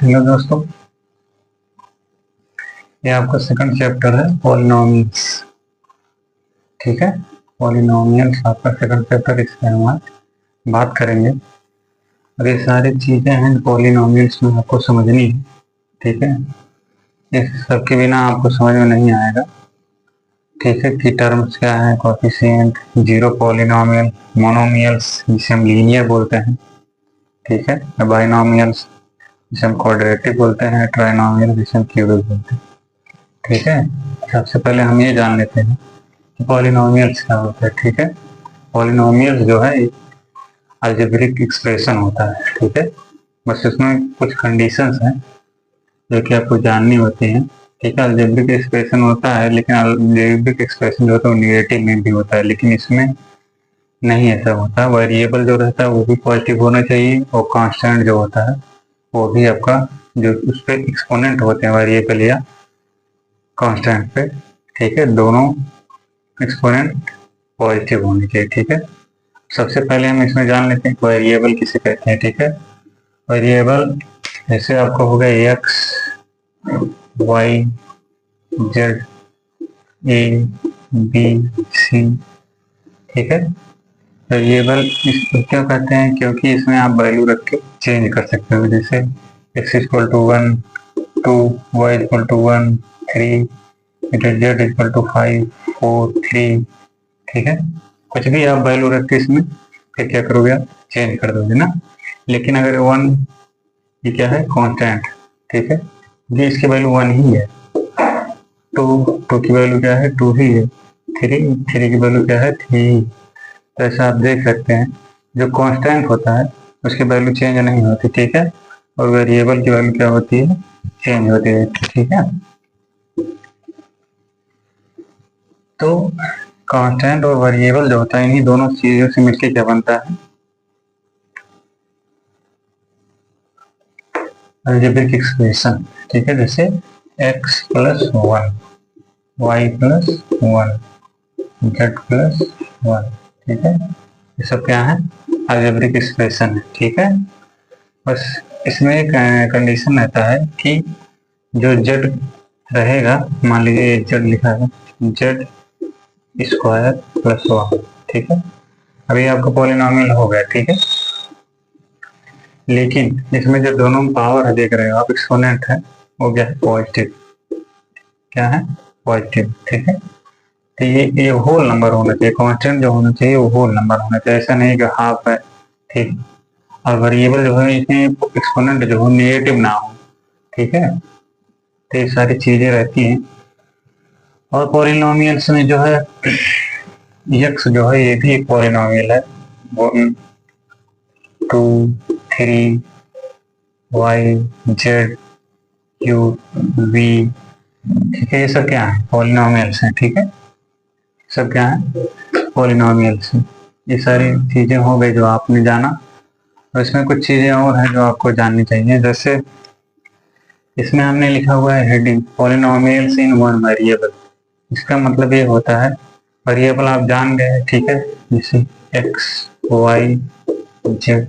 Hello दोस्तों, ये आपका सेकंड चैप्टर है पॉलिनोमियल्स। ठीक है, पॉलिनोमियल्स आपका सेकंड चैप्टर, इसमें हम आज बात करेंगे। और ये सारी चीजें हैं पॉलिनोमियल्स में आपको समझनी है। ठीक है, इस सबके बिना आपको समझ में नहीं आएगा। ठीक है, की टर्म्स क्या है, कोएफिशिएंट, जीरो पॉलिनोमियल, मोनोमियल्स जिसे हम लीनियर बोलते हैं। ठीक है, बाइनोमियल्स जिसे हम क्वाड्रेटिक बोलते हैं, ट्राइनोमियल जिसे हम क्यूबिक बोलते हैं। ठीक है, सबसे पहले हम ये जान लेते हैं कि पॉलिनोमियल्स क्या होता है। ठीक है, पॉलिनोमियल्स जो है अलजेब्रिक एक्सप्रेशन होता है। ठीक है, बस इसमें कुछ कंडीशंस हैं जो कि आपको जाननी होती हैं। ठीक है, अलजेब्रिक एक्सप्रेशन होता है, लेकिन अलजेब्रिक एक्सप्रेशन जो होता है वो निगेटिव में भी होता है, लेकिन इसमें नहीं ऐसा होता। वेरिएबल जो रहता है वो भी पॉजिटिव होना चाहिए, और कांस्टेंट जो होता है वो भी आपका, जो उस पर एक्सपोनेंट होते हैं वेरिएबल या कांस्टेंट पे, ठीक है, दोनों एक्सपोनेंट पॉजिटिव होने चाहिए। ठीक है, सबसे पहले हम इसमें जान लेते हैं वेरिएबल किसे कहते हैं। ठीक है, वेरिएबल जैसे आपको हो गया एक्स, वाई, जेड, ए, बी, सी। ठीक है, वेरिएबल इसको क्यों कहते हैं, क्योंकि इसमें आप वैल्यू रख के चेंज कर सकते हो। जैसे x equal to 1, 2, y equal to 1, 3, z equal to 5, 4, 3। ठीक है, कुछ भी आप वैल्यू रख के इसमें फिर क्या करोगे, चेंज कर दोगे ना। लेकिन अगर 1, ये क्या है, कांस्टेंट। ठीक है, ये इसकी वैल्यू 1 ही है। 2 की वैल्यू क्या है, 2 ही है। 3 की वैल्यू क्या है, 3। तो ऐसा आप देख सकते हैं, जो कांस्टेंट होता है उसकी वैल्यू चेंज नहीं होती। ठीक है, और वेरिएबल की वैल्यू क्या होती है, चेंज होती है। ठीक है, तो कांस्टेंट और वेरिएबल जो होता है, इन्हीं दोनों चीजों से मिलकर क्या बनता है, अलजेब्रिक एक्सप्रेशन। ठीक है, जैसे x plus 1, y plus 1, z plus 1। ठीक है, ये सब क्या है, अलजेब्रिक एक्सप्रेशन है। ठीक है, बस इसमें एक कंडीशन रहता है कि जो जेड रहेगा, मान लीजिए जेड लिखा है, जेड स्क्वायर प्लस 1। ठीक है, अभी आपका पॉलिनोमियल हो गया। ठीक है, लेकिन इसमें जो दोनों पावर है देख रहे हो आप, एक्सपोनेंट है, वो क्या है, पॉजिटिव। क्या है, पॉजिटिव। ठीक है, तो ये होल नंबर होना चाहिए, कांस्टेंट जो होना चाहिए वो होल नंबर होना चाहिए, ऐसा नहीं कि हाफ है। ठीक, और वेरिएबल जो है इसमें एक्सपोनेंट जो हो नेगेटिव ना हो। ठीक है, तो ये सारी चीजें रहती हैं। और पॉलिनोमियल्स में जो है एक्स जो है ये भी एक पॉलिनोमियल है। 1, 2, 3, वाई, जेड, क्यू, वी। ठीक है, ये सब क्या है, पॉलिनोमियल्स हैं। ठीक है, सब क्या है, पॉलिनोमियल्स हैं। ये सारी चीजें हो गई जो आपने जाना, और इसमें कुछ चीजें और हैं जो आपको जाननी चाहिए। जैसे इसमें हमने लिखा हुआ है heading, polynomials in one variable. इसका मतलब ये होता है, वेरिएबल आप जान गए। ठीक है, जैसे एक्स, वाई, जेड।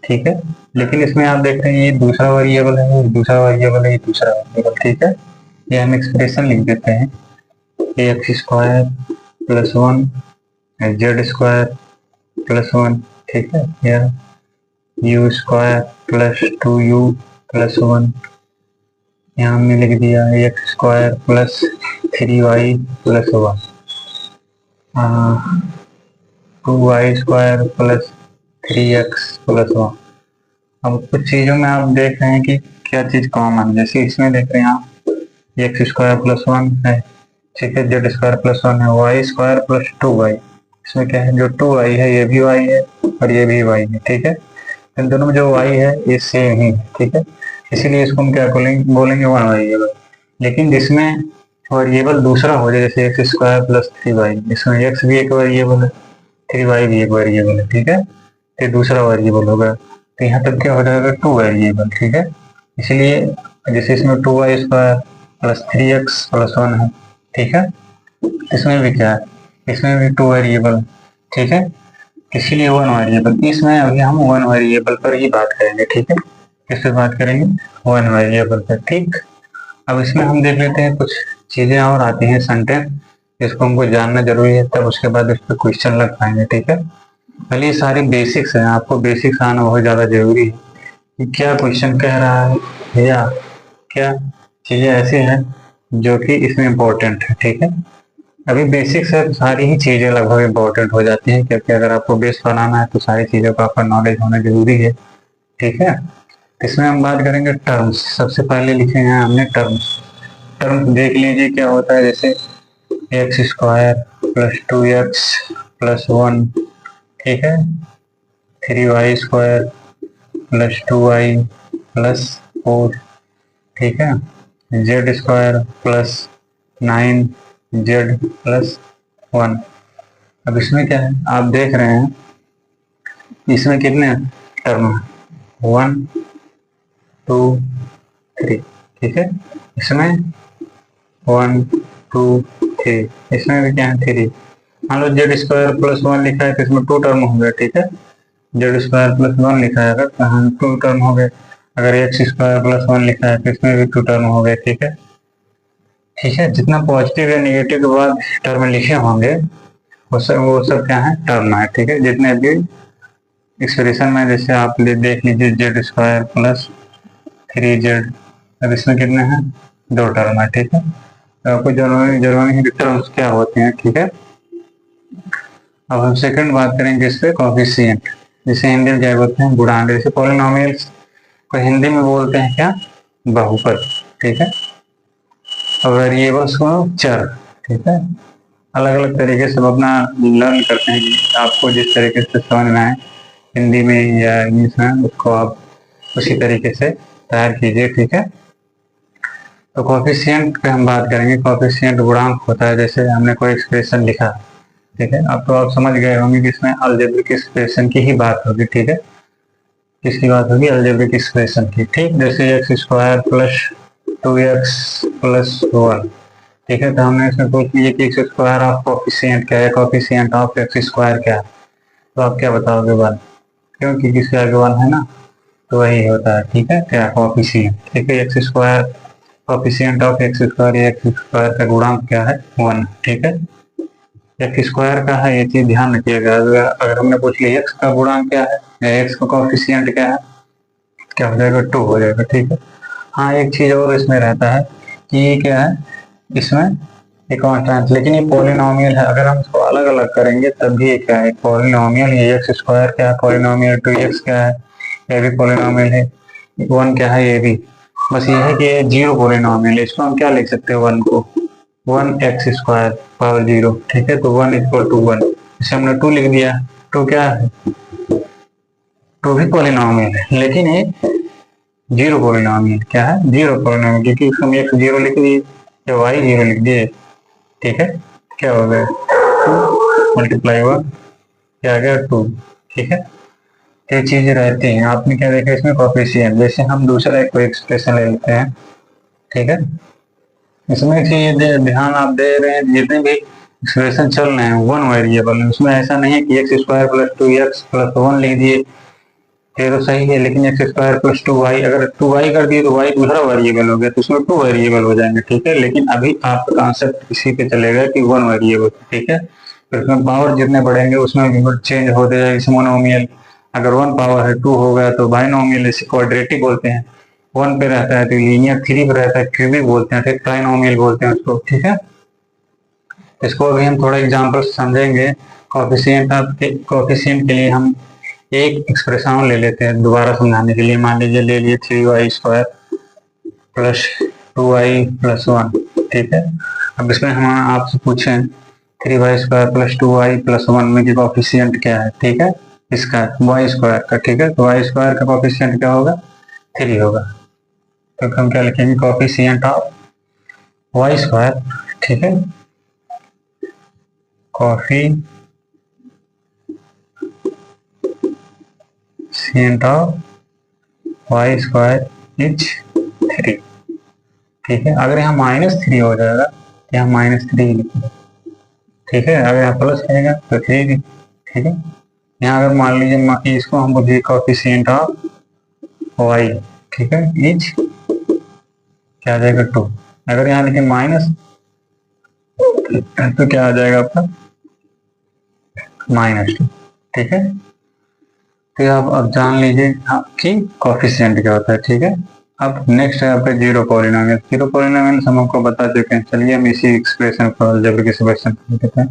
ठीक है, लेकिन इसमें आप देखते हैं ये दूसरा वेरिएबल है, ये दूसरा वेरिएबल है, ये दूसरा वेरिएबल। ठीक है, ये हम एक्सप्रेशन लिख देते हैं, x square plus 1, z square plus 1। ठीक है, या you square plus 2u plus 1। यहाँ हमने लिख दिया x square plus 3y plus 1, 2y square plus 3x plus 1। अब कुछ चीज़ों में आप देख रहे हैं कि क्या चीज़ कॉमन है। जैसे इसमें देख रहे हैं आप, एक्स स्क्वायर प्लस 1 है। ठीक है, जेड स्क्वायर प्लस 1 है, वाई स्क्वायर प्लस 2y। इसमें क्या है, जो 2y है ये भी y है और ये भी y है। ठीक है, इन दोनों में जो y है ये सेम ही है। ठीक है, इसीलिए इसको हम क्या बोलेंगे, वन वेरिएबल। लेकिन जिसमें वेरिएबल दूसरा हो जाए, जैसे एक्स स्क्वायर प्लस 3y, इसमें एक्स भी एक वेरिएबल है, 3y भी एक वेरिएबल है। ठीक है, ये दूसरा वेरिएबल होगा, तो यहाँ तक क्या हो जाएगा, 2 वेरिएबल। ठीक है, इसलिए जैसे इसमें 2y square plus 3x plus 1 है। ठीक है, इसमें भी क्या है, इसमें भी 2 वेरिएबल। ठीक है, इसीलिए वन वेरिएबल। इसमें अभी हम वन वेरिएबल पर ही बात करेंगे। ठीक है, किससे बात करेंगे, वन वेरिएबल पे। ठीक, अब इसमें हम देख लेते हैं कुछ चीजें और आती हैं सेंटेंस, इसको हमको जानना जरूरी है, तब उसके बाद इस पर क्वेश्चन लग पाएंगे। ठीक है, पहले ये सारे बेसिक्स हैं, आपको बेसिक्स आना बहुत ज्यादा जरूरी है कि क्या क्वेश्चन कह रहा है या क्या चीजें ऐसी हैं जो कि इसमें इम्पोर्टेंट है। ठीक है, अभी बेसिक्स है तो सारी ही चीजें लगभग इम्पोर्टेंट हो जाती हैं, क्योंकि अगर आपको बेस बनाना है तो सारी चीजों का आपका नॉलेज होना जरूरी है। ठीक है, इसमें हम बात करेंगे टर्म्स। सबसे पहले लिखे हैं हमने टर्म्स। टर्म्स देख लीजिए क्या होता है, जैसे x square plus 2x plus 1, ठीक है, 3y square plus 2y plus 4, ठीक है, Z square plus 9z plus 1। अब इसमें क्या है, आप देख रहे हैं इसमें कितने टर्म है, 1 2 3, ठीक है, इसमें 1 2 3, इसमें भी क्या है 3। मान लो जेड स्क्वायर प्लस 1 लिखा है तो इसमें 2 टर्म हो गए। ठीक है, जेड स्क्वायर प्लस 1 लिखा है अगर तो हम 2 टर्म हो गए। अगर एक्स स्क्वायर प्लस 1 लिखा है तो इसमें भी 2 टर्म हो गए। ठीक है, ठीक है, जितना पॉजिटिव या निगेटिव के बाद टर्म लिखे होंगे वो सब क्या है, टर्म है। ठीक है, जितने भी एक्सप्रेशन में, जैसे आप देख लीजिए जेड स्क्वायर प्लस 3z, अब इसमें कितने हैं, 2 टर्म है। ठीक है, तो आपको जरूरी है कि टर्म्स क्या होते हैं। ठीक है, अब हम सेकंड बात करेंगे इस पे कोफिशिएंट, जिसे हिंदी में क्या बोलते हैं, गुणांक। जैसे पॉलिनोमियल्स को हिंदी में बोलते हैं क्या, बहुपद। ठीक है, और वेरिएबल्स को चर। ठीक है, अलग अलग तरीके से अपना लर्न करते हैं कि आपको जिस तरीके से समझ में आए हिंदी में या इंग्लिश में, उसको आप उसी तरीके से तैयार कीजिए। ठीक है, तो कोफिशिएंट पे हम बात करेंगे। कोफिशिएंट गुणांक होता है, जैसे हमने कोई एक्सप्रेशन लिखा, ठीक है, अब तो आप समझ गए होंगे कि इसमें अलजेब्रिक एक्सप्रेशन की ही बात होगी। ठीक है, किसकी बात होगी, अलजेब्रिक एक्सप्रेशन की। ठीक, जैसे x square plus 2x plus 1। ठीक है, तो हमने इसमें पूछ लिया कि एक्स स्क्वायर ऑफ कोफिशिएंट क्या है, कोफिशिएंट ऑफ एक्स स्क्वायर क्या है, तो आप क्या बताओगे, 1, क्योंकि किसके आगे 1 है ना, तो वही होता है। ठीक है, क्या कोफिशिएंट। ठीक है, x square coefficient of x square, x square का गुणांक क्या है, 1। ठीक है, एक्स स्क्वायर का है, ये चीज ध्यान रखिएगा। अगर हमने पूछ लिया एक्स का गुणांक क्या है या एक्स का कोफिशिएंट क्या है, क्या हो जाएगा, 2 हो जाएगा। ठीक है, हाँ एक चीज और इसमें रहता है कि ये क्या है, इसमें एक कांस्टेंट, लेकिन ये पॉलिनोमियल है। अगर हम इसको अलग अलग करेंगे तब भी ये क्या है, पॉलिनोमियल। ये एक्स स्क्वायर क्या है, पॉलिनोमियल। 2x क्या है, ये भी पॉलिनोमियल है। 1 क्या है, ये भी। बस ये है कि ये 0 पॉलिनोमियल है। इसको हम क्या लिख सकते हैं, 1 को 1x स्क्वायर पावर 0। ठीक है, तो 1 इक्वल टू 1, इसे हमने 2 लिख दिया। 2 क्या है, 2 भी पॉलिनोमियल है, लेकिन ये 0 पॉलिनोमियल क्या है, 0 पॉलिनोमियल, क्योंकि इसको हम x 0 लिख दिए या y 0 लिख दिए। ठीक है, क्या हो गया, 2 मल्टीप्लाई 1 क्या आ गया, 2। ठीक है, ये चीजें रहती हैं। आपने क्या देखा इसमें, कोफिशिएंट। जैसे हम दूसरा एक कोई एक्सप्रेशन ले लेते हैं। ठीक है, इसमें चीज ध्यान आप दे रहे हैं, जितने भी एक्सप्रेशन चल रहे हैं 1 वेरिएबल है, उसमें ऐसा नहीं है कि x square plus 2x plus 1 लिख दिए, ये तो सही है, लेकिन एक्स स्क्वायर प्लस 2y, अगर 2y कर दिए तो y दूसरा वेरिएबल हो गया, तो उसमें 2 वेरिएबल हो जाएंगे। ठीक है, लेकिन अभी आपका कॉन्सेप्ट इसी पे चलेगा कि 1 वेरिएबल। ठीक है, तो इसमें पावर जितने बढ़ेंगे उसमें चेंज होते जाएगा। जैसे मोनोमियल, अगर 1 पावर है 2 हो गया तो बाइनोमियल, इसे क्वाड्रेटिक बोलते हैं। 1 पे रहता है तो लीनियर, 3 पे रहता है क्यूबिक बोलते हैं, फिर ट्राइनोमियल बोलते हैं उसको। ठीक है, इसको अभी हम थोड़ा एग्जाम्पल समझेंगे। कोफिशिएंट के लिए हम एक एक्सप्रेशन ले लेते हैं दोबारा समझाने के लिए। मान लीजिए ले लिए 3y square plus 2y plus 1। ठीक है, अब इसमें हम आपसे पूछें 3y square plus 2y plus 1 में कोफिशिएंट क्या है। ठीक है, इसका y स्क्वायर का। ठीक है, तो y स्क्वायर का कोफिशिएंट क्या होगा, 3 होगा, तो हम क्या लिखेंगे, कोफिशिएंट ऑफ y स्क्वायर। ठीक है, coefficient of y square is 3। ठीक है, अगर यहाँ -3 हो जाएगा तो यहाँ -3 लिखेंगे। ठीक है, अगर यहाँ प्लस रहेगा तो 3। ठीक है, यहाँ अगर मान लीजिए इसको हम बोलिए कोफिशिएंट ऑफ y, ठीक है, इज क्या आ जाएगा 2। अगर यहाँ लिखे माइनस तो क्या आ जाएगा आपका -2। ठीक है, तो आप अब जान लीजिए आपकी कोफिशिएंट क्या होता है। ठीक है, अब नेक्स्ट है आपका जीरो पॉलिनोमियल। जीरो पॉलिनोमियल हम आपको बता चुके हैं। चलिए हम इसी एक्सप्रेशन को अलजेब्रिक एक्सप्रेशन कहते हैं।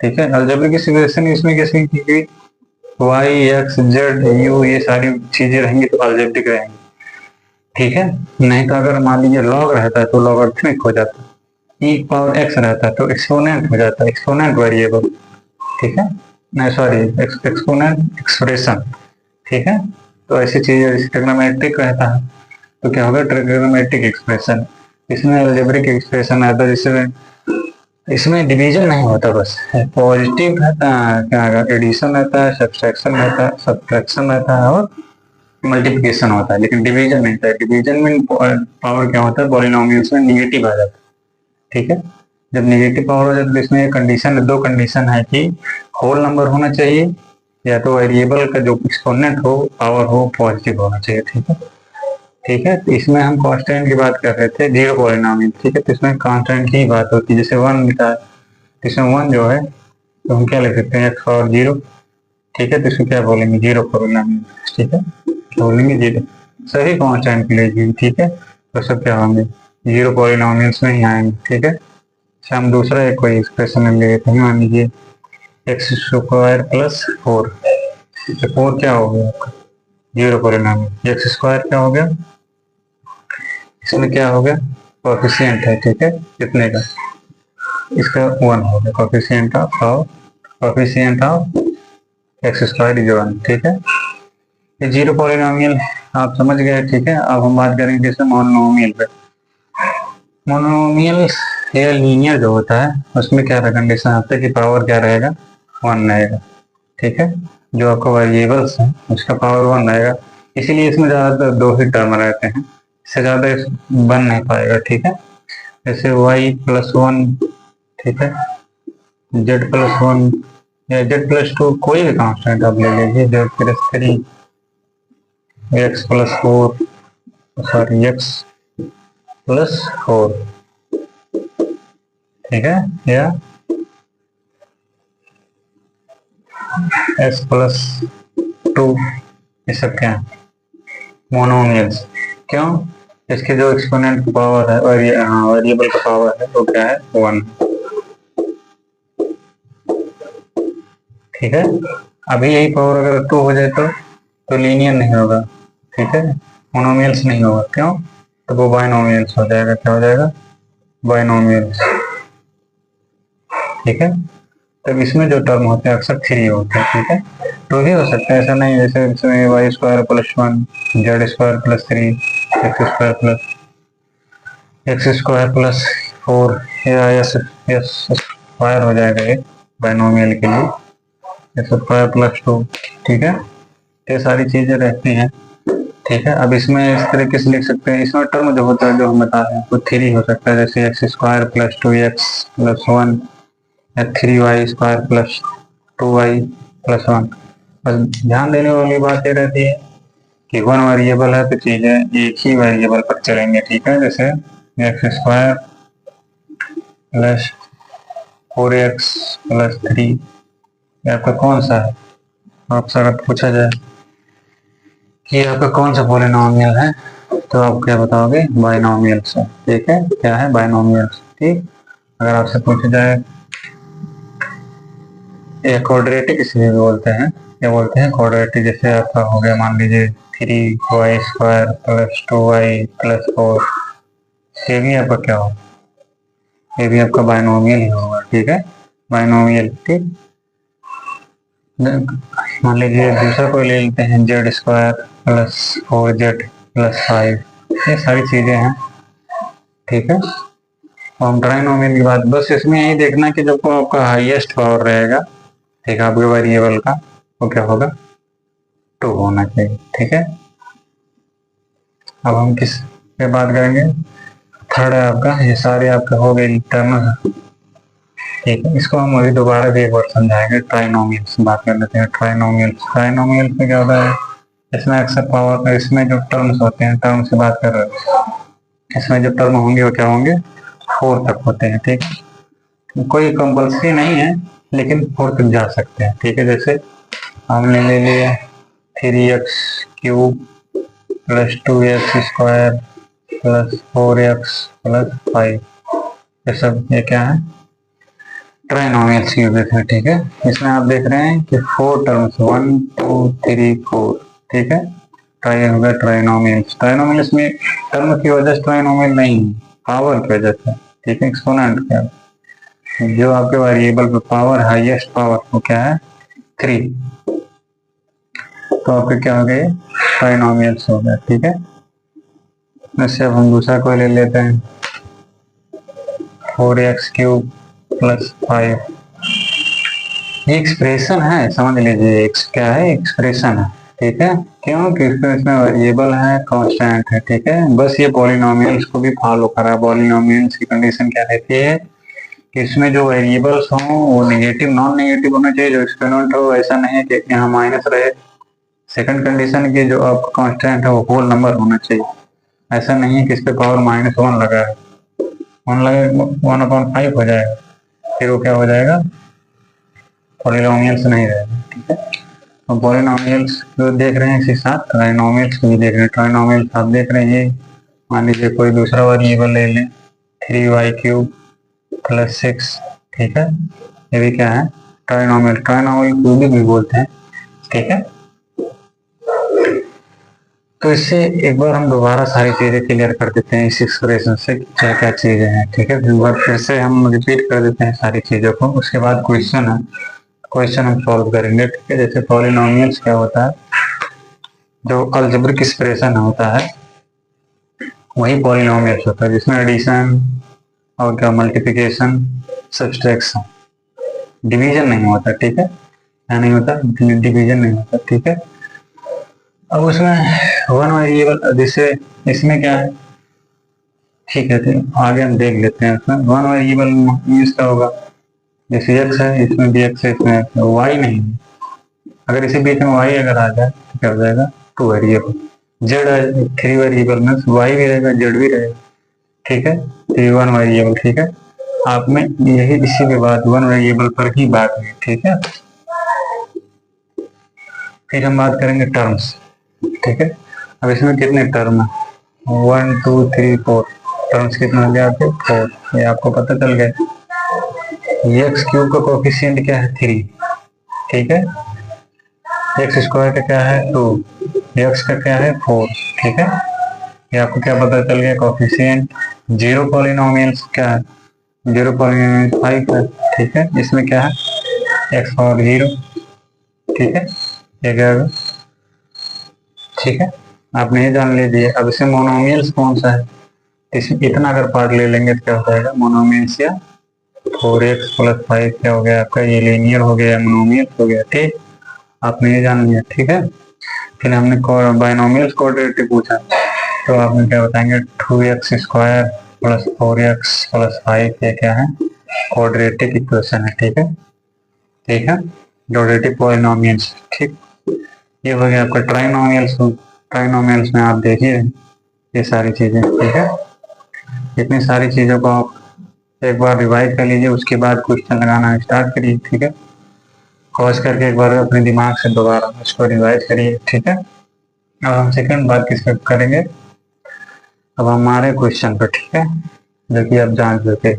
ठीक है, अलजेब्रिक एक्सप्रेशन इसमें कैसे की वाई एक्स जेड यू ये सारी चीजें रहेंगी तो अलजेब्रिक रहेंगी। ठीक है, नहीं तो अगर मान लीजिए लॉग रहता है तो लॉगरिथमिक हो जाता है। ई पावर एक्स रहता है तो एक्सपोनेंट हो जाता है, एक्सपोनेंट वेरिएबल। ठीक है, नहीं सॉरी एक्सपोनेंट एक्सप्रेशन। ठीक है, तो ऐसी चीजें ट्रिग्नोमेट्रिक रहता है तो क्या होगा ट्रिग्नोमेट्रिक एक्सप्रेशन। इसमें अलजेब्रिक एक्सप्रेशन आता है जिसमें इसमें डिवीजन नहीं होता, बस पॉजिटिव रहता है, क्या एडिशन रहता है, सब्सट्रैक्शन रहता है, सब्ट्रैक्शन रहता है और मल्टीप्लिकेशन होता है, लेकिन डिवीजन नहीं था। डिवीजन में पावर क्या होता है पॉलिनोमियल्स में निगेटिव आ जाता है। ठीक है, जब निगेटिव पावर हो जाता है तो इसमें कंडीशन दो कंडीशन है कि होल नंबर होना चाहिए या तो वेरिएबल का जो एक्सपोनेंट हो पावर हो पॉजिटिव होना चाहिए। ठीक है, ठीक है, तो इसमें हम कांस्टेंट की बात कर रहे थे जीरो पॉलिनोमियल। ठीक है, तो इसमें कांस्टेंट की ही बात होती है। जैसे 1 लिखा है, इसमें 1 जो है तो हम क्या लिख सकते हैं एक्स और 0। ठीक है, तो इसको क्या बोलेंगे जीरो पॉलिनोमियल। ठीक है, बोलेंगे जीरो सभी कांस्टेंट के लिए। ठीक है, तो सब क्या होंगे जीरो पॉलिनोमियल्स में ही आएंगे। ठीक है, अच्छा हम दूसरा एक कोई एक्सप्रेशन ले लेते हैं। मान लीजिए एक्स स्क्वायर प्लस 4। 4 क्या हो गया आपका जीरो पॉलिनोमियल। एक्स स्क्वायर क्या हो गया, इसमें क्या हो गया कोएफिशिएंट है। ठीक है, कितने का इसका 1 हो गया coefficient of x square is 1। ठीक है, ये जीरो पॉलिनोमियल आप समझ गए। ठीक है, अब हम बात करेंगे जैसे मोनोमियल पे। मोनोमियल या लीनियर जो होता है उसमें क्या कंडीशन आता है कि पावर क्या रहेगा 1 रहेगा। ठीक है, जो आपका वेरिएबल्स है उसका पावर 1 रहेगा, इसीलिए इसमें ज़्यादातर 2 ही टर्म रहते हैं, इससे ज़्यादा बन नहीं पाएगा। ठीक है, जैसे y प्लस 1। ठीक है, z प्लस 1 या z प्लस 2 कोई भी कांस्टेंट आप ले लीजिए, z plus 3 x plus 4 sorry x plus 4। ठीक है, या x प्लस 2 ये सब क्या है मोनोमियल्स। क्यों, इसके जो एक्सपोनेंट की पावर है और वेरिएबल का पावर है वो क्या है 1। ठीक है, अभी यही पावर अगर 2 हो जाए तो लीनियर नहीं होगा। ठीक है, मोनोमियल्स नहीं होगा। क्यों, तो वो बाइनोमियल्स हो जाएगा। क्या हो जाएगा बाइनोमियल्स। ठीक है, तब इसमें जो टर्म होते हैं अक्सर 3 होते हैं। ठीक है, 2 ही हो सकता है, ऐसा नहीं जैसे इसमें y square plus 1 z square plus 3 x square plus 4 या एस स्क्वायर हो जाएगा ये बाइनोमियल के लिए, एक्स स्क्वायर प्लस 2। ठीक है, ये सारी चीजें रहती हैं। ठीक है, अब इसमें इस तरीके से लिख सकते हैं। इसमें टर्म जो होता है जो हम बता रहे हैं वो 3 हो सकता है, जैसे x square plus 2x plus 1 या 3y square plus 2y plus 1। बस ध्यान देने वाली बात ये रहती है कि 1 वेरिएबल है तो चीजें एक ही वेरिएबल पर चलेंगे। ठीक है, जैसे x square plus 4x plus 3 आपका कौन सा है, आपसे अगर पूछा जाए कि आपका कौन सा पॉलिनोमियल है तो आप क्या बताओगे बाइनोमियल्स है। ठीक है, क्या है बाइनोमियल्स। ठीक, अगर आपसे पूछा जाए क्वाड्रेटिक इसे बोलते हैं, क्या बोलते हैं क्वाड्रेटिक। जैसे आपका हो गया मान लीजिए 3y square plus 2y plus 4, ये भी आपका क्या होगा, ये भी आपका बाइनोमियल ही होगा। ठीक है, बाइनोमियल। ठीक, मान लीजिए दूसरा कोई ले लेते हैं Z square plus 4z plus 5, ये सारी चीजें हैं। ठीक है, हम ट्राइनोमियल की बात, बस इसमें यही देखना कि जब आपका हाईएस्ट पावर रहेगा ठीक है आपके वेरिएबल का वो क्या होगा 2 होना चाहिए। ठीक है, अब हम किस पे बात करेंगे, थर्ड है आपका, ये सारे आपके हो गए टर्म। ठीक है, इसको हम अभी दोबारा भी एक बार समझाएंगे। ट्राइनोमियल्स बात कर लेते हैं। ट्राइनोमियल्स में क्या होता है इसमें अक्सर पावर, इसमें जो टर्म्स होते हैं, टर्म से बात कर रहे हैं, इसमें जो टर्म होंगे वो क्या होंगे, 4 तक होते हैं। ठीक है, कोई कंपल्सरी नहीं है, लेकिन 4 तक जा सकते हैं। ठीक है, जैसे हमने ले लिया 3x³ plus 2x² plus 4x plus 5, ये सब ये क्या है, ट्राइनोमियल्स यूनिट है। ठीक है, इसमें आप देख रहे हैं कि 4 टर्म्स, 1 2 3 4। ठीक है, ट्राई हो गया ट्राइनोमियल्स। ट्राइनोमियल्स में टर्म की वजह से ट्राइनोमियल नहीं, पावर की वजह से। ठीक है, एक्सपोनेंट क्या, जो आपके वेरिएबल पे पावर, हाईएस्ट पावर वो क्या है, 3, तो आपके क्या हो गए, ट्राइनोमियल्स हो गया। ठीक है, इससे अब हम दूसरा कोई ले लेते हैं, 4x³ प्लस 5। ये एक्सप्रेशन है, समझ लीजिए, क्या है, एक्सप्रेशन है। ठीक है, क्यों, क्योंकि इसमें वेरिएबल है, कांस्टेंट है। ठीक है, बस ये पॉलिनोमियल्स को भी फॉलो करा। पॉलिनोमियल्स की कंडीशन क्या रहती है कि इसमें जो वेरिएबल्स हों वो नेगेटिव, नॉन नेगेटिव होना चाहिए, जो एक्सपोनेंट हो। ऐसा नहीं है कि यहाँ माइनस रहे। सेकंड कंडीशन की जो आपका कांस्टेंट है वो होल नंबर होना चाहिए। ऐसा नहीं है कि इस पे पावर -1 लगा है, 1 लगे 1/5 हो जाएगा, फिर वो क्या हो जाएगा, पॉलिनोमियल्स नहीं रहेगा। ठीक है, तो पॉलिनोमियल्स जो देख रहे हैं इसी साथ ट्राइनोमियल्स को भी देख रहे हैं। ट्राइनोमियल्स आप देख रहे हैं, ये मान लीजिए कोई दूसरा वेरिएबल ले लें, 3y³ प्लस 6। ठीक है, ये भी क्या है, ट्राइनोमियल। ट्राइनोमियल क्यूबिक भी बोलते हैं। ठीक है, तो इससे एक बार हम दोबारा सारी चीजें क्लियर कर देते हैं इस एक्सप्रेशन से, क्या क्या चीजें हैं। ठीक है, एक बार फिर से हम रिपीट कर देते हैं सारी चीजों को, उसके बाद क्वेश्चन है, क्वेश्चन हम सॉल्व करेंगे। ठीक है, जैसे पॉलिनोमियल्स क्या होता है, जो अलजेब्रिक एक्सप्रेशन होता है वही पॉलिनोमियल्स होता है, जिसमें एडिशन और क्या, मल्टीप्लिकेशन, सब्सट्रैक्शन, डिवीजन नहीं होता। ठीक है, क्या नहीं होता, डिवीजन नहीं होता। ठीक है, अब उसमें वन वेरिएबल, जैसे इसमें क्या है, ठीक है, तो आगे हम देख लेते हैं। उसमें वन वेरिएबल मीन्स क्या होगा, जैसे x है, इसमें भी x है, इसमें y नहीं है। अगर इसी बीच में y अगर आ जाए तो क्या हो जाएगा, 2 वेरिएबल। z है, 3 वेरिएबल में y भी रहेगा, z भी रहेगा। ठीक है, तो ये 1 वेरिएबल। ठीक है, आप में यही इसी के बाद 1 वेरिएबल पर ही बात हुई। ठीक है, फिर हम बात करेंगे टर्म्स। ठीक है, अब इसमें कितने टर्म है, 1 2 3 4 टर्म्स कितने हो गए आपके, 4। ये आपको पता चल गया। x³ का कोफिशिएंट क्या है, 3। ठीक है, x² का क्या है, 2, x का क्या है, 4। ठीक है, ये आपको क्या पता चल गया, कोफिशिएंट। 0 पॉलिनोमियल्स क्या है, 0 पॉलिनोमियल 5 है। ठीक है, इसमें क्या है, x पावर 0। ठीक है, ये क्या होगा, ठीक है, आपने ये जान लीजिए। अब इसमें मोनोमियल्स कौन सा है, इसमें इतना अगर पार्ट ले लेंगे तो क्या हो जाएगा, मोनोमियल्स, या 4x प्लस 5 क्या हो गया आपका, ये लीनियर हो गया, मोनोमियल्स हो गया। ठीक, आपने ये जान लिया। ठीक है, फिर हमने बाइनोमियल्स क्वाड्रेटिक पूछा, तो आपने क्या बताएंगे, 2x² प्लस 4x प्लस 5 ये क्या है, क्वाड्रेटिक इक्वेशन है। ठीक है, ठीक है, क्वाड्रेटिक पॉलिनोमियल्स। ठीक, ये हो गया आपका ट्राइनोमियल्स। ट्राइनोमियल्स में आप देखिए ये सारी चीजें। ठीक है, इतनी सारी चीजों को आप एक बार रिवाइज कर लीजिए, उसके बाद क्वेश्चन लगाना स्टार्ट करिए। ठीक है, पॉज करके एक बार अपने दिमाग से दोबारा उसको रिवाइज करिए। ठीक है, अब हम सेकंड बात किस पे करेंगे, अब हमारे क्वेश्चन पर। ठीक है, जो कि आप जान चुके।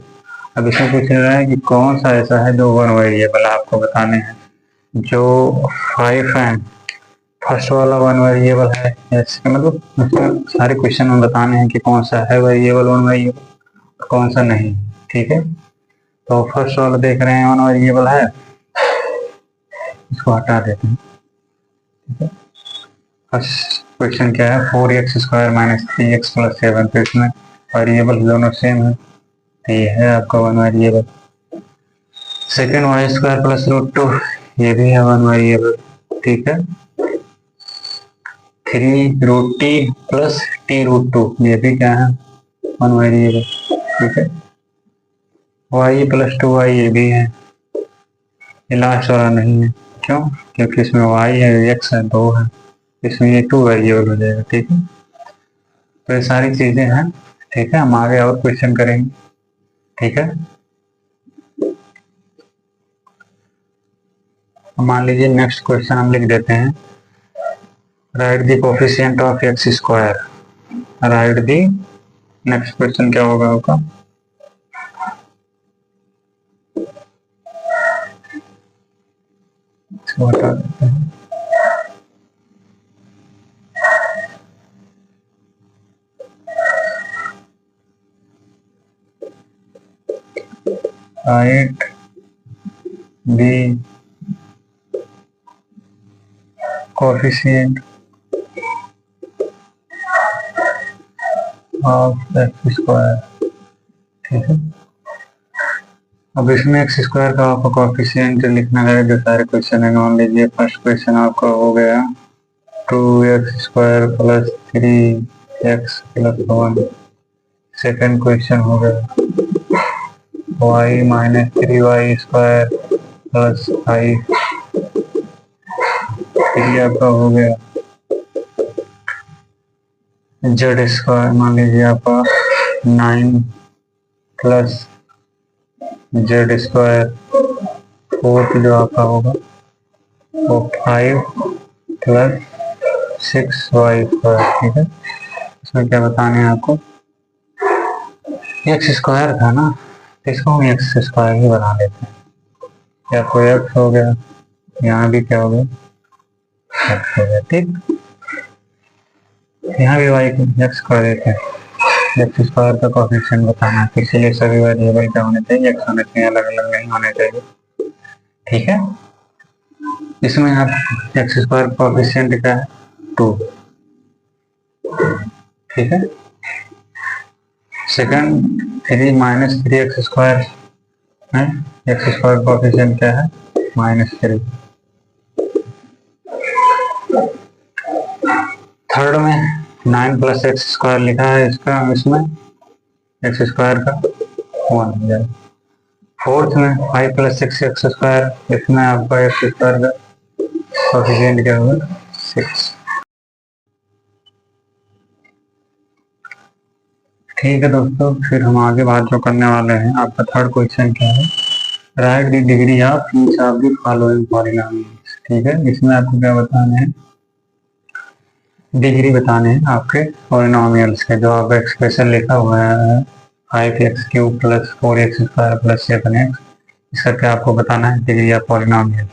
अब इसमें पूछ रहा है कि कौन सा ऐसा है जो 1 वेरिएबल आपको बताने हैं, जो 5 है, फर्स्ट वाला 1 वेरिएबल है, मतलब सारे क्वेश्चन में बताने हैं कि कौन सा है वेरिएबल 1 वेरिएबल, कौन सा नहीं। ठीक है, तो फर्स्ट वाला देख रहे हैं 1 वेरिएबल है, इसको हटा देते हैं। ठीक है, फर्स्ट क्वेश्चन क्या है, 4x² माइनस 3x प्लस 7। तो इसमें वेरिएबल दोनों सेम है, तो ये है आपका 1 वेरिएबल। सेकेंड y² प्लस √2, ये भी है 1 वेरिएबल। ठीक है, 3√t प्लस t√2, ये भी क्या है, 1 वेरिएबल। ठीक है, y प्लस 2y ये भी है, ये लास्ट वाला नहीं है। क्यों, क्योंकि इसमें y है, x है, 2 है। इसमें ये 2 वेरिएबल हो जाएगा। ठीक है, तो ये सारी चीजें हैं। ठीक है, हम आगे और क्वेश्चन करेंगे। ठीक है, मान लीजिए नेक्स्ट क्वेश्चन हम लिख देते हैं, right the coefficient of x square. Right the, next question क्या होगा आपका, इसको बता देते हैं। Right the coefficient of x square. ठीक है, अब इसमें एक्स स्क्वायर का आपको कोफिशिएंट लिखना है। जो सारे क्वेश्चन है, मान लीजिए फर्स्ट क्वेश्चन आपका हो गया 2x² + 3x + 1। सेकेंड क्वेश्चन हो गया y - 3y² + 5। फिर आपका हो गया z², मान लीजिए आपका 9 + z²। फोर्थ जो आपका होगा वो 5 + 6y²। ठीक है, इसमें क्या बताने हैं आपको, एक्स स्क्वायर था ना, तो इसको हम एक्स स्क्वायर ही बना लेते हैं। या कोई एक्स हो गया, यहाँ भी क्या हो गया, एक्स हो गया। ठीक, यहाँ भी वाई एक्स कर देते हैं। एक्स स्क्वायर का कोफिशिएंट बताना है, तो इसीलिए सभी वेरिएबल क्या होने चाहिए, एक्स होने चाहिए, अलग अलग नहीं होने चाहिए। ठीक है, इसमें आप एक्स स्क्वायर कोफिशिएंट क्या है, 2। ठीक है, सेकंड 3 - 3x² है, एक्स स्क्वायर कोफिशिएंट क्या है, -3। थर्ड में 9 + x² लिखा है, इसका इसमें एक्स स्क्वायर का 1 हो जाएगा। फोर्थ में 5 + 6x², इसमें आपका एक्स स्क्वायर का कोफिशिएंट क्या होगा, 6। ठीक है दोस्तों, फिर हम आगे बात जो करने वाले हैं, आपका थर्ड क्वेश्चन क्या है, right the degree of each of the following polynomials. ठीक है, इसमें आपको क्या बताना है, डिग्री बताने हैं आपके पॉलिनॉमियल्स के। जो आप एक्सप्रेशन लिखा हुआ है 5x³ + 4x² + 7x, इसका क्या आपको बताना है, डिग्री ऑफ पॉलिनॉमियल।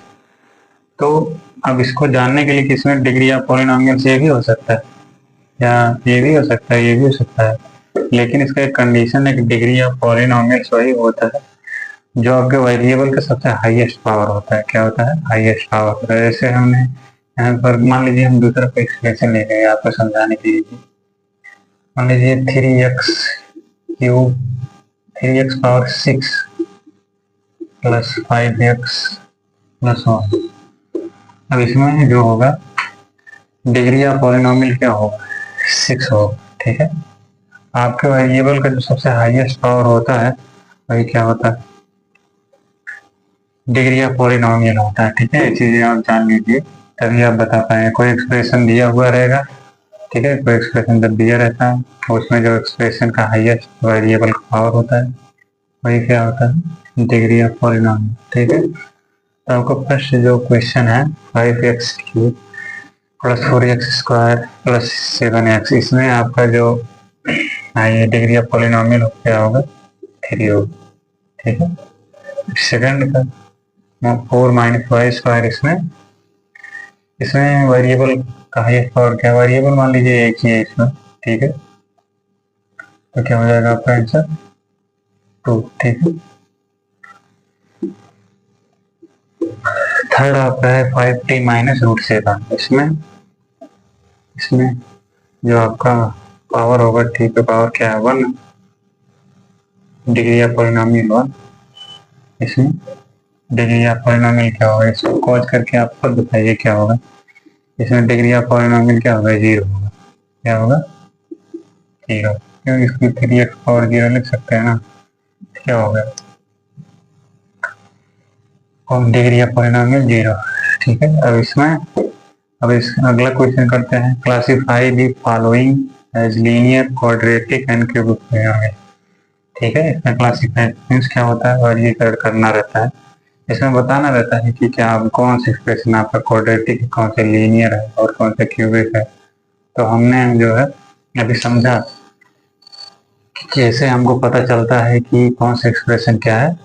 तो अब इसको जानने के लिए किसमें डिग्री ऑफ पॉलिनॉमियल्स ये भी हो सकता है, या ये भी हो सकता है, ये भी हो सकता है, लेकिन इसका एक कंडीशन है कि डिग्री ऑफ पॉलिनॉमियल्स वही होता है जो आपके वेरिएबल का सबसे हाईएस्ट पावर होता है। क्या होता है, हाईएस्ट पावर। जैसे हमने यहाँ पर मान लीजिए हम दूसरा कोई एक्सप्रेशन ले रहे हैं आपको समझाने के लिए। मान लीजिए 3x³ 3x⁻6 + 5x + 1। अब इसमें जो होगा डिग्री ऑफ पॉलिनॉमियल क्या होगा, 6 होगा। ठीक है, आपके वेरिएबल का जो सबसे हाईएस्ट पावर होता है वही क्या होता है, डिग्री ऑफ पॉलिनॉमियल होता है। ठीक है, ये चीजें आप जान लीजिए, तभी आप बता पाएंगे। कोई एक्सप्रेशन दिया हुआ रहेगा, ठीक है, कोई एक्सप्रेशन जब दिया रहता है उसमें जो एक्सप्रेशन का हाईएस्ट वेरिएबल का पावर होता है वही क्या होता है, डिग्री ऑफ पॉलिनॉमियल। ठीक है, तो आपका फर्स्ट जो क्वेश्चन है 5x³ + 4x² + 7x, इसमें आपका जो ये डिग्री ऑफ पॉलिनॉमियल क्या होगा, 3 होगा। ठीक है, सेकंड का 4 - y², इसमें वेरिएबल का हाईएस्ट पावर क्या, वेरिएबल मान लीजिए एक ही है इसमें। ठीक है, तो क्या हो जाएगा आपका आंसर, 2। ठीक है, थर्ड आपका है 5t - √7। इसमें जो आपका पावर होगा, t का पावर क्या है, 1, डिग्री ऑफ पॉलिनॉमियल 1। इसमें डिग्री ऑफ पॉलिनॉमियल क्या होगा, इसको कॉज करके आप खुद बताइए क्या होगा। इसमें डिग्री ऑफ पॉलिनॉमियल क्या होगा, 0 होगा। क्या होगा, 0, क्योंकि इसकी 3x⁻0 लिख सकते हैं ना, क्या होगा, और डिग्री ऑफ पॉलिनॉमियल 0। ठीक है, अब इसमें अब इस अगला क्वेश्चन करते हैं, classify the following as linear, quadratic and cubic polynomial. ठीक है, इसमें क्लासीफाई मीन्स क्या होता है, वर्गीकरण करना रहता है। इसमें बताना रहता है कि क्या कौन सा एक्सप्रेशन आपका क्वाड्रेटिक है, कौन सा लीनियर है और कौन सा क्यूबिक है। तो हमने जो है अभी समझा कि कैसे हमको पता चलता है कि कौन सा एक्सप्रेशन क्या है,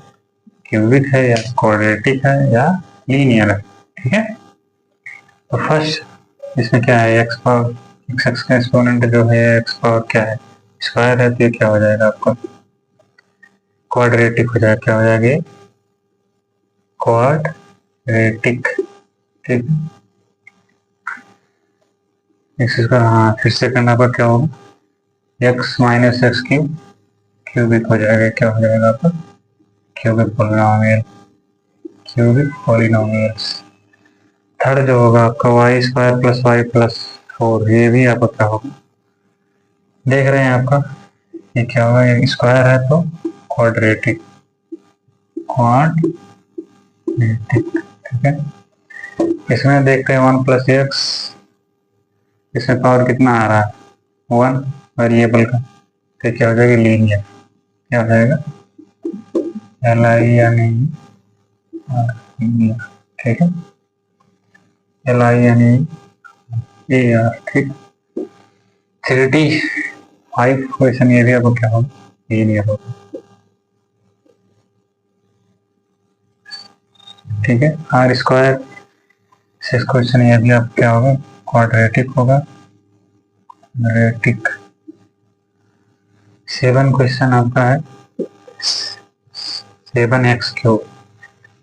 क्यूबिक है या क्वाड्रेटिक है या लीनियर है। ठीक है, तो फर्स्ट इसमें क्या है, एक्स पावर एक्स का एक्सपोनेंट जो है एक्स पावर क्या है, स्क्वायर है, तो ये क्या हो जाएगा आपका क्वाड्रेटिक हो जाएगा। क्या हो जाएगा, क्वाड्रेटिक। ठीक है, इसका हाँ फिर सेकंड आपका क्या होगा, x minus x cube, cubic हो जाएगा। क्या हो जाएगा आपका cubic polynomial, cubic polynomials. Third जो होगा आपका y square plus y plus 4, ये भी आपका क्या होगा, देख रहे हैं आपका ये क्या होगा, ये स्क्वायर है तो क्वाड्रेटिक, क्वाड्रेटिक। ठीक है, इसमें देखते हैं 1 प्लस एक्स, इसमें पावर कितना आ रहा है 1 वेरिएबल का, तो क्या हो जाएगा लीनियर। क्या हो जाएगा एल आई यानी ठीक है, एल आई यानी ए आर। ठीक, 35 क्वेश्चन ये भी आपको क्या होगा, लीनियर होगा। ठीक है, आर स्क्वायर 6 क्वेश्चन ये भी आप क्या होगा, क्वाड्रेटिक होगा, क्वाड्रेटिक। 7 क्वेश्चन आपका है 7x क्यूब,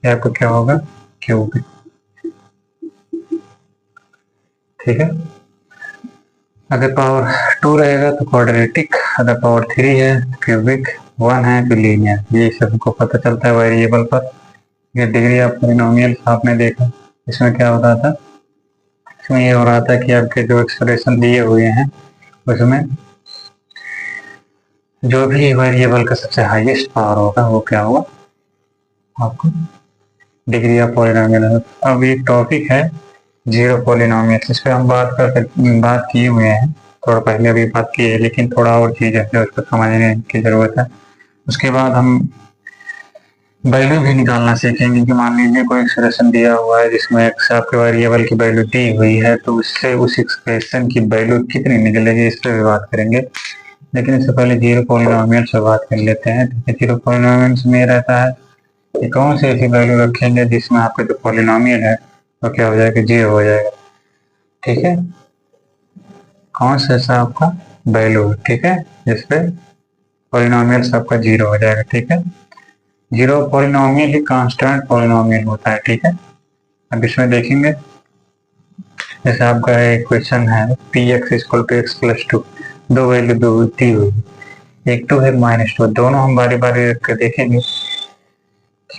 ये आपको क्या होगा क्यूबिक। ठीक है, अगर पावर 2 रहेगा तो क्वाड्रेटिक, अगर पावर 3 है क्यूबिक, 1 है तो लीनियर। ये सबको पता चलता है वेरिएबल पर। ये डिग्री ऑफ पॉलिनोमियल आपने देखा, इसमें क्या हो रहा था, इसमें ये हो रहा था कि आपके जो एक्सप्रेशन दिए हुए हैं उसमें जो भी वेरिएबल का सबसे हाईएस्ट पावर होगा वो क्या होगा आपको डिग्री ऑफ पॉलिनोमियल। अब एक टॉपिक है जीरो पॉलिनोमियल, इस पर हम बात किए हुए हैं, थोड़ा पहले अभी बात की है, लेकिन थोड़ा और चीज़ है जो उसको समझने की ज़रूरत है। उसके बाद हम वैल्यू भी निकालना सीखेंगे कि मान लीजिए कोई एक्सप्रेशन दिया हुआ है जिसमें एक्स आपके वेरिएबल की वैल्यू दी हुई है, तो उससे उस एक्सप्रेशन की वैल्यू कितनी निकलेगी, इस पर भी बात करेंगे। लेकिन इससे पहले जीरो पॉलिनोमियल से बात कर लेते हैं। जीरो पॉलिनोमियल में रहता है कि कौन सी ऐसी वैल्यू रखेंगे जिसमें आपका जो पॉलिनोमियल है तो क्या हो जाएगा, जीरो हो जाएगा। ठीक है, कौन सा ऐसा आपका वैल्यू है, ठीक है, जिसपे पॉलिनोमियल आपका जीरो हो जाएगा। ठीक है, जीरो पॉलिनोमियल ही कांस्टेंट पॉलिनोमियल होता है। ठीक है, अब इसमें देखेंगे जैसे आपका एक क्वेश्चन है P x equal to x plus 2, दो वैल्यू दी हुई, एक 2 है -2, दोनों हम बारी बारी रख के देखेंगे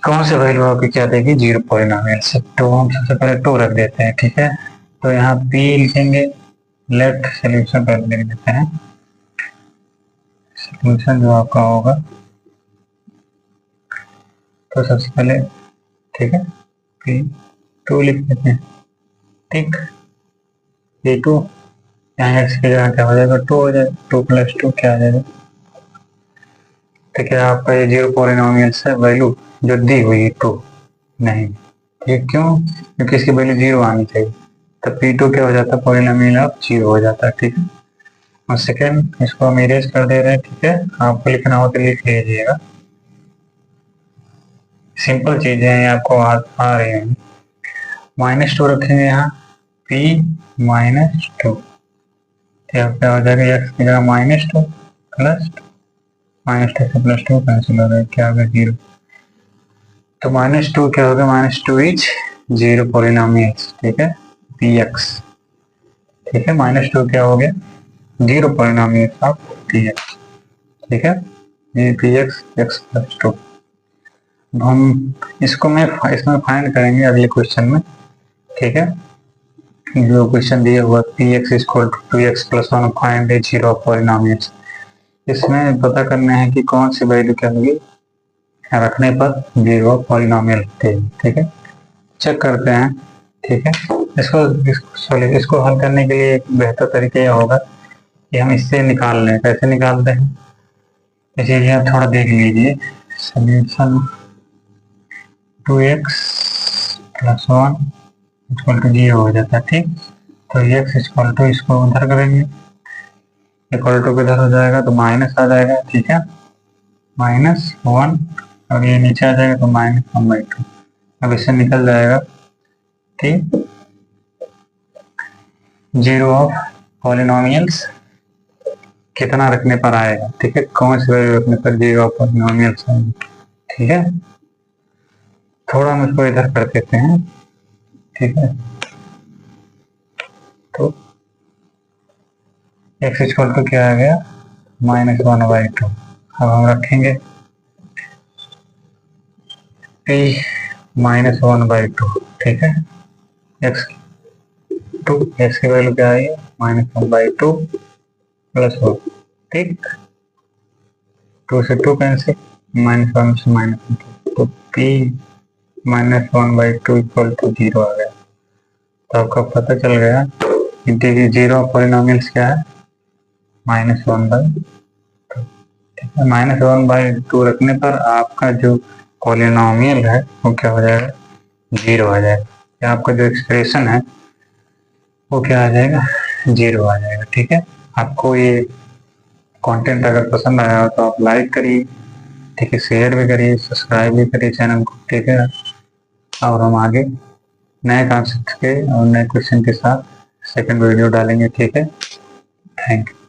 कौन से वैल्यू आपकी क्या देगी जीरो पॉलिनोमियल से। तो हम सबसे पहले 2 रख देते हैं। ठीक है, तो यहाँ p लिखेंगे, लेफ्ट सोल्यूशन पहले लिख देते हैं, सोल्यूशन जो आपका होगा तो सबसे पहले ठीक है p2 लिख देते हैं। ठीक, p2 यहाँ x की जगह क्या हो जाएगा 2 हो जाएगा, 2 + 2 क्या आ जाएगा। ठीक है, आपका ये जीरो पॉलिनोमियल से वैल्यू जो दी हुई है 2 नहीं, ये क्यों, क्योंकि इसकी वैल्यू 0 आनी चाहिए, तो p2 क्या हो जाता है पॉलिनोमियल ऑफ 0 हो जाता है। ठीक है, और सेकेंड इसको हम इरेज कर दे रहे हैं। ठीक है, आपको लिखना हो तो लिख लीजिएगा, सिंपल चीजें हैं आपको आ रही हैं। -2 रखेंगे यहाँ p -2, क्या हो जाएगा x की जगह -2 प्लस -2 से +2 कैंसिल हो रहा है, क्या होगा 0। तो -2 क्या होगा, -2 इज जीरो पॉलिनोमियल। ठीक है, px। ठीक है, -2 क्या हो गया जीरो पॉलिनोमियल ऑफ px। ठीक है, ये px x + 2। हम इसमें फाइंड करेंगे अगले क्वेश्चन में। ठीक है, जो क्वेश्चन दिया हुआ px = 2x + 1 find zero polynomial, इसमें पता करना है कि कौन सी वैल्यू क्या होगी रखने पर जीरो पॉलिनोमियल होते हैं। ठीक है, चेक करते हैं। ठीक है, इसको हल करने के लिए एक बेहतर तरीका यह होगा कि हम इससे निकाल लें। कैसे निकालते हैं, इसीलिए आप थोड़ा देख लीजिए। सोल्यूशन 2x + 1 = 0 हो जाता है। ठीक, तो x = इसको उधर करेंगे, इक्वल टू किधर हो जाएगा तो माइनस आ जाएगा। ठीक है, -1 और ये नीचे आ जाएगा तो -1/2। अब इससे निकल जाएगा। ठीक, जीरो ऑफ पॉलिनोमियल्स कितना रखने पर आएगा। ठीक है, कौन सी वैल्यू रखने पर जीरो ऑफ पॉलिनोमियल्स आएगी। ठीक है, थोड़ा हम इसको इधर कर देते हैं। ठीक है, तो x = क्या आ गया, -1/2। अब हम रखेंगे p -1/2। ठीक है, x की वैल्यू क्या आई, -1/2 + 1। ठीक, 2 से 2 कैंसिल, -1 से -1, तो p -1/2 = 0 आ गया। तो आपको पता चल गया कि देखिए जीरो ऑफ पॉलिनोमियल्स क्या है, -1/2। ठीक है, -1/2 रखने पर आपका जो पॉलिनोमियल है वो क्या हो जाएगा, 0 आ जाएगा। या आपका जो एक्सप्रेशन है वो क्या आ जाएगा, 0 आ जाएगा। ठीक है, आपको ये कंटेंट अगर पसंद आया हो तो आप लाइक करिए। ठीक है, शेयर भी करिए, सब्सक्राइब भी करिए चैनल को। ठीक है, और हम आगे नए कॉन्सेप्ट के और नए क्वेश्चन के साथ सेकंड वीडियो डालेंगे। ठीक है, थैंक यू।